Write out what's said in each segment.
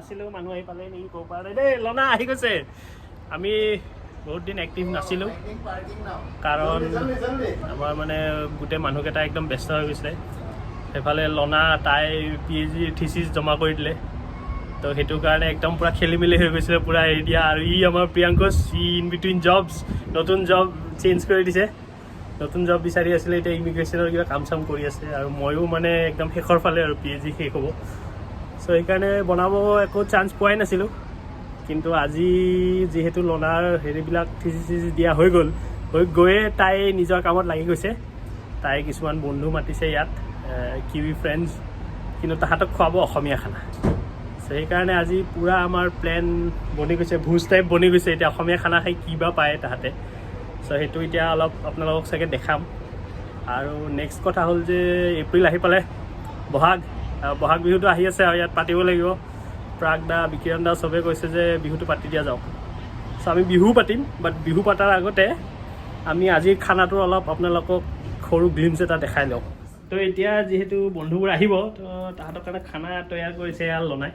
নাছিলোঁ মানুহ আহি পালে নেকি ক'ব পৰা নাই দেই লনা আহি গৈছে আমি বহুত দিন এক্টিভ নাছিলোঁ কাৰণ আমাৰ মানে গোটেই মানুহকেইটা একদম ব্যস্ত হৈ গৈছিলে সেইফালে লনা তাই PhD থিচিছ জমা কৰি দিলে তো সেইটো কাৰণে একদম পূৰা খেলি মেলি হৈ গৈছিলে পূৰা এৰি দিয়া আৰু আমাৰ প্ৰিয়াংকোচ ইন বিটুইন জবছ নতুন জব চেঞ্জ কৰি দিছে নতুন জব বিচাৰি আছিলে এতিয়া ইমিগ্ৰেশ্যনৰ কিবা কাম চাম কৰি আছে আৰু ময়ো মানে একদম শেষৰ ফালে আৰু PhD শেষ হ'ব চ' সেইকাৰণে বনাব একো চান্স পোৱাই নাছিলোঁ কিন্তু আজি যিহেতু লনাৰ হেৰিবিলাক থিচিছ দিয়া হৈ গ'ল গৈয়ে তাই নিজৰ কামত লাগি গৈছে তাই কিছুমান বন্ধু মাতিছে ইয়াত কিৱি ফ্ৰেণ্ডছ কিন্তু তাহাঁতক খুৱাব অসমীয়া খানা চ' সেইকাৰণে আজি পূৰা আমাৰ প্লেন বনি গৈছে ভোজ টাইপ বনি গৈছে এতিয়া অসমীয়া খানা খাই কিবা পায় তাহাঁতে চ' সেইটো এতিয়া অলপ আপোনালোকক চাগে দেখাম আৰু নেক্সট কথা হ'ল যে এপ্ৰিল আহি পালে বহাগ বিহুটো আহি আছে আৰু ইয়াত পাতিব লাগিব প্ৰাগ দা বিকিৰণ দা চবে কৈছে যে বিহুটো পাতি দিয়া যাওক চ' আমি বিহু পাতিম বাট বিহু পতাৰ আগতে আমি আজিৰ খানাটোৰ অলপ আপোনালোকক সৰু গ্লিমছ এটা দেখাই লওঁ তো এতিয়া যিহেতু বন্ধুবোৰ আহিব তো তাহাঁতৰ কাৰণে খানা তৈয়াৰ কৰিছে এয়া লনাই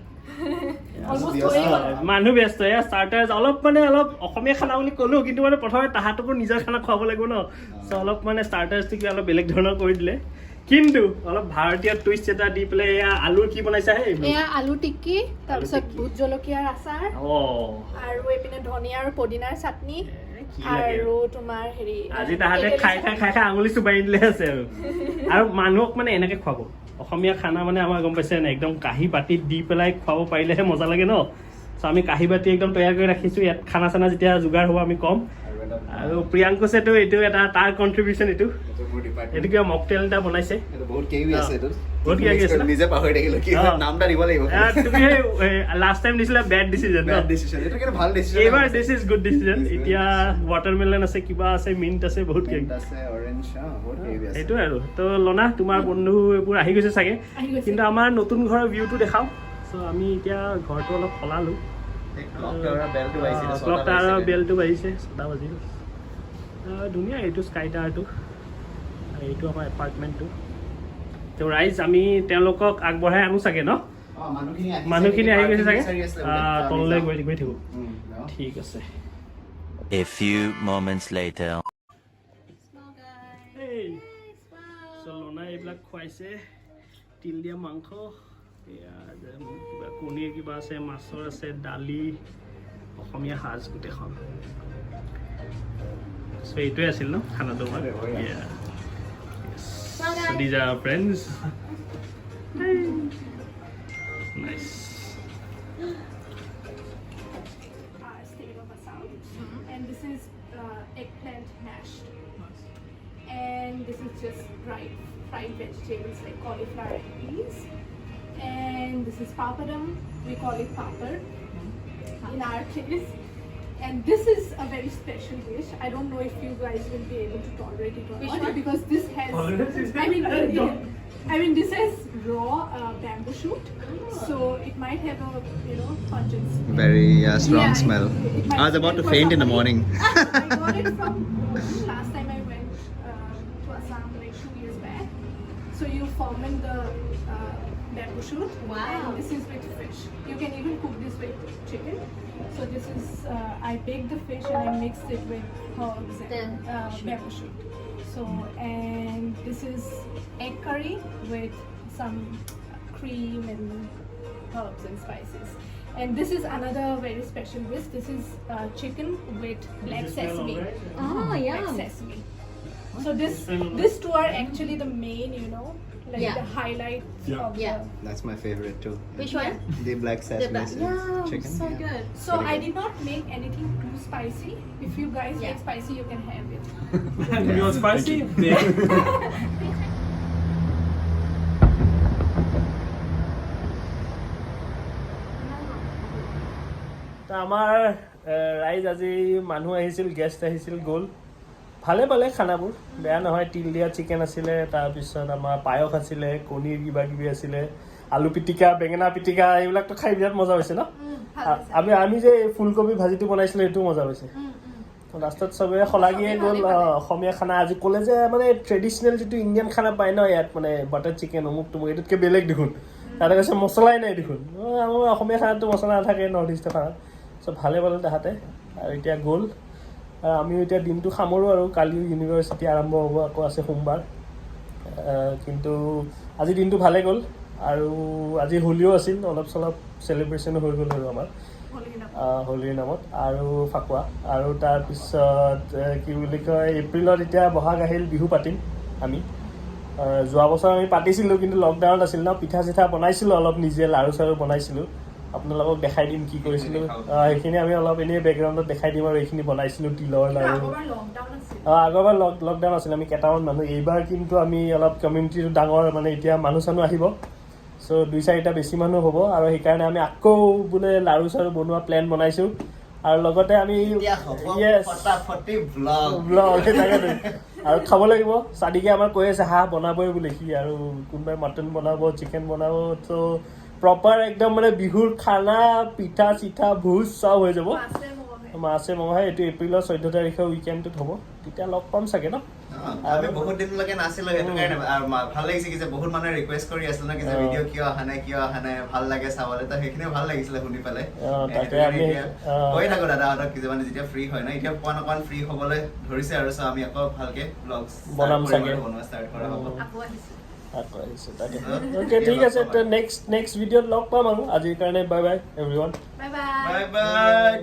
মানুহ ব্যস্ত এয়া ষ্টাৰ্টাৰ্ছ অলপ অসমীয়া খানা বুলি ক'লোঁ কিন্তু মানে প্ৰথমে তাহাঁতকো নিজৰ খানা খুৱাব লাগিব ন চ' অলপ মানে ষ্টাৰ্টাৰ্ছটো কিবা অলপ বেলেগ ধৰণৰ কৰি দিলে কিন্তু অলপ ভাৰতীয় টুইষ্ট এটা দি পেলাই এয়া আলুৰ কি বনাইছা হে এয়া আলু টিক্কি তাৰপিছত ভোট জলকীয়াৰ আচাৰ আৰু এইপিনে ধনিয়া আৰু পদিনাৰ চাটনি আৰু তোমাৰ হেৰি আজি তাহাঁতে খাই আঙুলি চুবাই দিলে আছে আৰু মানুহক মানে এনেকে খুৱাব অসমীয়া খানা মানে আমাৰ গম পাইছে নাই একদম কাঁহী বাতিত দি পেলাই খুৱাব পাৰিলেহে মজা লাগে ন চ' আমি কাঁহী বাতি একদম তৈয়াৰ কৰি ৰাখিছোঁ ইয়াত খানা চানা যেতিয়া যোগাৰ হ'ব আমি ক'ম আৰু প্ৰিয়াংকোচেতো এইটো এটা তাৰ কণ্ট্ৰিবিউশ্যন এইটো কিবা মকটেল এটা বনাইছে তুমি লাষ্ট টাইম দিছিলা বেড ডিচিজন এইবাৰ দিছ ইজ গুড ডিচিজন এতিয়া ৱাটাৰমেলন আছে কিবা আছে মিণ্ট আছে বহুত সেইটোৱে আৰু তো লনা তোমাৰ বন্ধু এইবোৰ আহি গৈছে চাগে কিন্তু আমাৰ নতুন ঘৰৰ ভিউটো দেখাওঁ চ' আমি এতিয়া ঘৰটো অলপ সলালোঁ ক্লক টাৱাৰৰ বেলটো বাজিছে 6টা বাজিল ধুনীয়া এইটো স্কাই টাৱাৰটো এইটো আমাৰ এপাৰ্টমেণ্টটো তো ৰাইজ আমি তেওঁলোকক আগবঢ়াই আনো চাগে ন মানুহখিনি আহি গৈছে চাগে তললৈ গৈ থাকোঁ ঠিক আছে A few moments later. লনাই এইবিলাক খুৱাইছে তিল দিয়া মাংস কিবা কণীৰ কিবা আছে মাছৰ আছে দালি অসমীয়া সাজ গোটেইখন চ' এইটোৱে আছিল ন খানাটো আমাৰ So these are our friends. Nice. state of Assam and this is eggplant mashed and this is just fried vegetables like cauliflower and peas and this is papadum we call it papad in our case and this is a very special dish I don't know if you guys will be able to tolerate it or not because this has I mean this has raw bamboo shoot so it might have a pungent smell. Very strong smell I was about to faint in the morning I got it from last time I went to Assam like 2 years back so you ferment the bamboo shoot and this is with fish you can even cook this with chicken so this is I baked the fish and I mixed it with herbs and bamboo shoot so and this is egg curry with some cream and herbs and spices and this is another very special dish this is chicken with black sesame black sesame so this two are actually the main like the highlight of the that's my favorite too Which one? the black sesame chicken so good so I did not make anything too spicy if you guys like spicy you can have it You want spicy? আমাৰ ৰাইজ আজি মানুহ আহিছিল guest আহিছিল গ'ল ভালে পালে খানাবোৰ বেয়া নহয় তিল দিয়া চিকেন আছিলে তাৰপিছত আমাৰ পায়স আছিলে কণীৰ কিবা কিবি আছিলে আলু পিটিকা বেঙেনা পিটিকা এইবিলাকতো খাই বিৰাট মজা হৈছে ন আমি যে ফুলকবি ভাজিটো বনাইছিলোঁ সেইটোও মজা হৈছে লাষ্টত চবে শলাগিয়ে গ'ল অসমীয়া খানা আজি ক'লে যে মানে ট্ৰেডিশ্যনেল যিটো ইণ্ডিয়ান খানা পায় ন ইয়াত মানে বাটাৰ চিকেন অমুক তুমুক এইটোতকৈ বেলেগ দেখোন তাতে কৈছে মছলাই নাই দেখোন আমাৰ অসমীয়া খানাততো মছলা নাথাকে নৰ্থ ইষ্টৰ খানাত চ' ভালে পালে তাহাঁতে আৰু এতিয়া গ'ল আৰু আমিও এতিয়া দিনটো সামৰোঁ আৰু কালিও ইউনিভাৰ্চিটি আৰম্ভ হ'ব আকৌ আছে সোমবাৰ কিন্তু আজি দিনটো ভালে গ'ল আৰু আজি হোলীও আছিল অলপ চলপ চেলিব্ৰেশ্যনো হৈ গ'ল আৰু আমাৰ হোলীৰ নামত আৰু ফাকুৱা আৰু তাৰপিছত কি বুলি কয় এপ্ৰিলত এতিয়া বহাগ আহিল বিহু পাতিম আমি যোৱা বছৰ আমি পাতিছিলোঁ কিন্তু লকডাউনত আছিল ন পিঠা চিঠা বনাইছিলোঁ অলপ নিজে লাড়ু চাড়ু বনাইছিলোঁ আপোনালোকক দেখাই দিম কি কৰিছিলোঁ সেইখিনি আমি অলপ এনেই বেকগ্ৰাউণ্ডত দেখাই দিম আৰু এইখিনি বনাইছিলোঁ তিলৰ লাড়ু আগৰবাৰ লকডাউন আছিল আমি কেইটামান মানুহ এইবাৰ কিন্তু আমি অলপ কমিউনিটিটো ডাঙৰ মানে এতিয়া মানুহ চানুহ আহিব চ' 2-4টা বেছি মানুহ হ'ব আৰু সেইকাৰণে আমি আকৌ বোলে লাড়ু চাড়ু বনোৱা প্লেন বনাইছোঁ আৰু লগতে আমি ব্লগ তাকেতো আৰু খাব লাগিব চাদিকে আমাৰ কৈ আছে হাঁহ বনাবই বোলে সি আৰু কোনোবাই মাটন বনাব চিকেন বনাব ত' প্ৰপাৰ একদম মানে বিহুৰ খানা পিঠা চিঠা ভোজ চব হৈ যাব মাছে মঙহে এইটো এপ্ৰিলৰ 14 তাৰিখে উইকেণ্ডটোত হ'ব তেতিয়া লগ পাম চাগে ন আমি বহুত দিনলৈকে নাছিলোঁ সেইটো কাৰণে ভাল লাগিছে কি যে বহুত মানুহে ৰিকুৱেষ্ট কৰি আছিল ন কি যে ভিডিঅ' কিয় অহা নাই ভাল লাগে চাবলৈ তো সেইখিনিও ভাল লাগিছিলে শুনি পেলাই তাকে আমি কৈ থাকোঁ দাদাহঁতক কি যে মানে যেতিয়া ফ্ৰী হয় ন এতিয়া অকণ ফ্ৰী হ'বলৈ ধৰিছে আৰু চ' আমি আকৌ ভালকে ব্লগ বনাম চাগে বনোৱা ষ্টাৰ্ট কৰা হ'ব অ'কে ঠিক আছে নেক্সট ভিডিঅ'ত লগ পাম আৰু আজিৰ কাৰণে bye bye everyone Bye bye. Bye bye